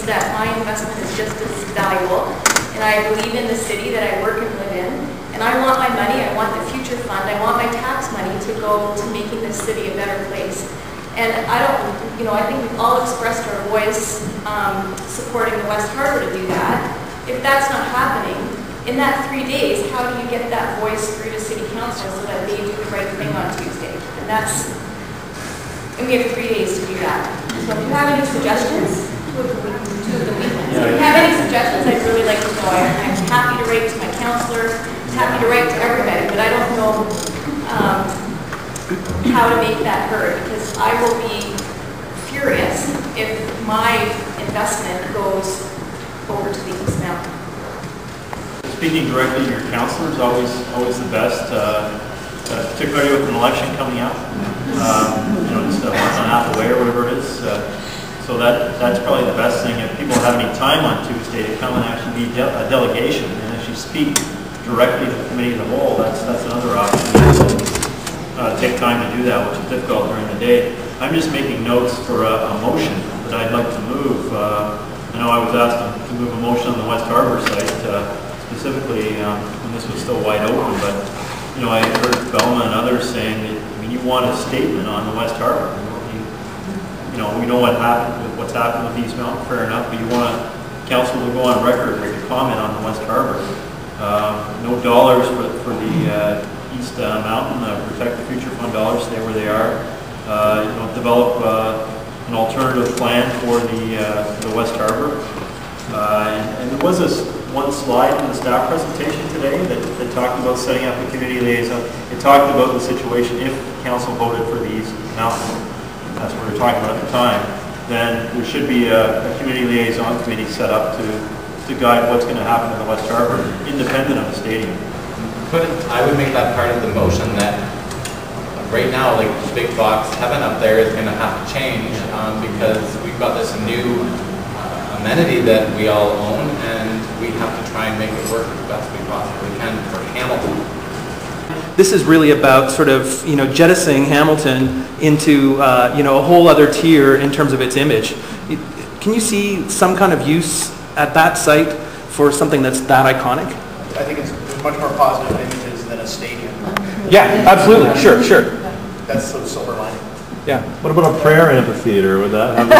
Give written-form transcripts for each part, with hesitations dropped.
means that my investment is just as valuable, and I believe in the city that I work and live in, and I want my money, I want the future fund, I want my tax money to go to making this city a better place. And I don't, I think we've all expressed our voice supporting the West Harbour to do that. If that's not happening, in that 3 days, how do you get that voice through to City Council so that they do the right thing on Tuesday? And we have 3 days to do that. So if you have any suggestions, 2 of the weekends. If you have any suggestions, I'd really like to know. I'm happy to write to my councillor, happy to write to everybody, but I don't know how to make that heard, because I will be furious if my investment goes over to the East Mountain. Speaking directly to your councillor is always the best, particularly with an election coming up. Just a month and a half away or whatever it is. So that's probably the best thing. If people have any time on Tuesday to come and actually be a delegation and actually speak directly to the committee as a whole, that's another option. Take time to do that, which is difficult during the day. I'm just making notes for a motion that I'd like to move. I know I was asked to move a motion on the West Harbour site, specifically when this was still wide open, but I heard Belma and others saying that you want a statement on the West Harbour. We know what's happened with East Mountain, fair enough, but you want council to go on record with a comment on the West Harbour. No dollars for the East Mountain, Protect the Future Fund dollars, stay where they are. Develop an alternative plan for the West Harbour. And there was this one slide in the staff presentation today that talked about setting up a community liaison. It talked about the situation if council voted for the East Mountain. That's what we were talking about at the time. Then there should be a community liaison committee set up to guide what's going to happen in the West Harbour, independent of the stadium. I would make that part of the motion that right now, like big box heaven up there is going to have to change because we've got this new amenity that we all own, and we have to try and make it work as best we possibly can for Hamilton. This is really about sort of jettisoning Hamilton into a whole other tier in terms of its image. Can you see some kind of use at that site for something that's that iconic? I think it's much more positive images than a stadium. Yeah, absolutely. Sure. That's the silver lining. Yeah. What about a prayer amphitheater? Would that have the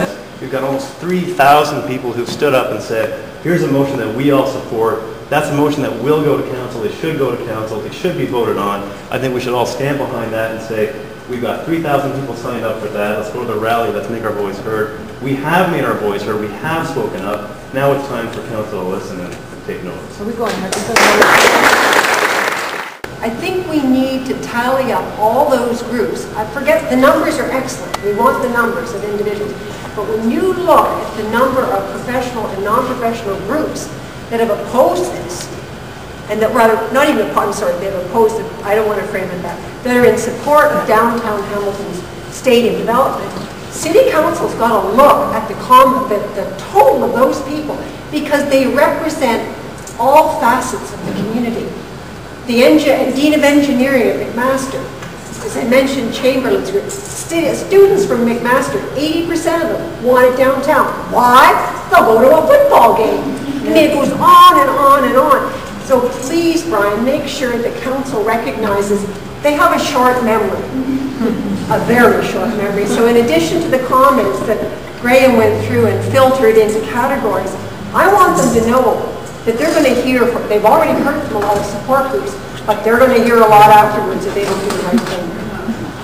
same? We've got almost 3,000 people who've stood up and said, here's a motion that we all support. That's a motion that will go to council. It should go to council. It should be voted on. I think we should all stand behind that and say, we've got 3,000 people signed up for that. Let's go to the rally. Let's make our voice heard. We have made our voice heard. We have spoken up. Now it's time for council to listen and take notice. Are we going? I think we need to tally up all those groups. I forget, the numbers are excellent. We want the numbers of individuals. But when you look at the number of professional and non-professional groups that have opposed this, and that rather, not even, I'm sorry, they've opposed it, I don't want to frame it that are in support of downtown Hamilton's stadium development, City Council's got to look at the total of those people because they represent all facets of the community. The Dean of Engineering at McMaster, as I mentioned, Chamberlain's group, students from McMaster, 80% of them want it downtown. Why? They'll go to a football game. I mean, it goes on and on and on. So please, Brian, make sure the council recognizes they have a short memory, a very short memory. So in addition to the comments that Graham went through and filtered into categories, I want them to know that they're going to hear from, they've already heard from a lot of support groups, but they're going to hear a lot afterwards if they don't do the right thing.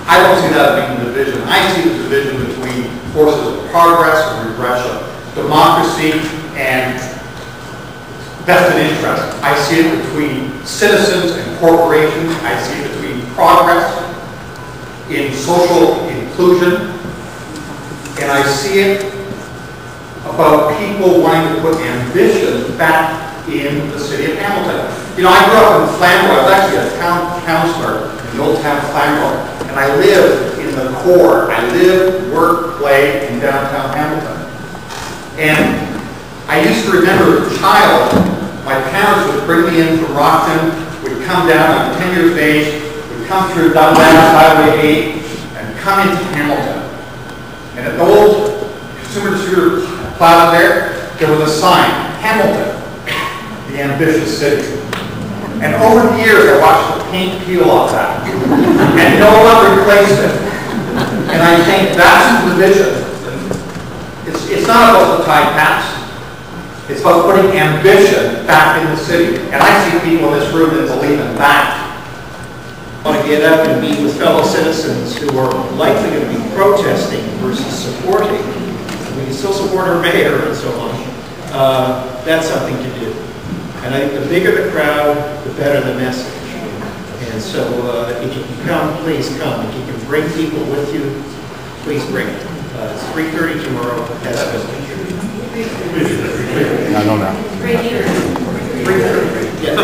I don't see that being the division. I see the division between forces of progress and regression, democracy and vested interest. I see it between citizens and corporations. I see it between progress in social inclusion. And I see it about people wanting to put ambition back in the city of Hamilton. You know, I grew up in Flamborough. I was actually a town councillor in the old town of Flamborough. And I lived in the core. I lived, worked, played in downtown Hamilton. And I used to remember as a child, my parents would bring me in from Rockton, would come down on 10 years of age, would come through Dundas Highway 8, and come into Hamilton. And at the old plaza there was a sign, Hamilton, the ambitious city. And over the years, I watched the paint peel off that, and no one replaced it. And I think that's the vision. It's not about the Tide Pass. It's about putting ambition back in the city. And I see people in this room that believe in that. I want to get up and meet with fellow citizens who are likely going to be protesting versus supporting. We can still support our mayor and so on. That's something to do. And I think the bigger the crowd, the better the message. And so if you can come, please come. If you can bring people with you, please bring it. It's 3:30 tomorrow. That's I don't know. 3:30. 3:30. Yeah.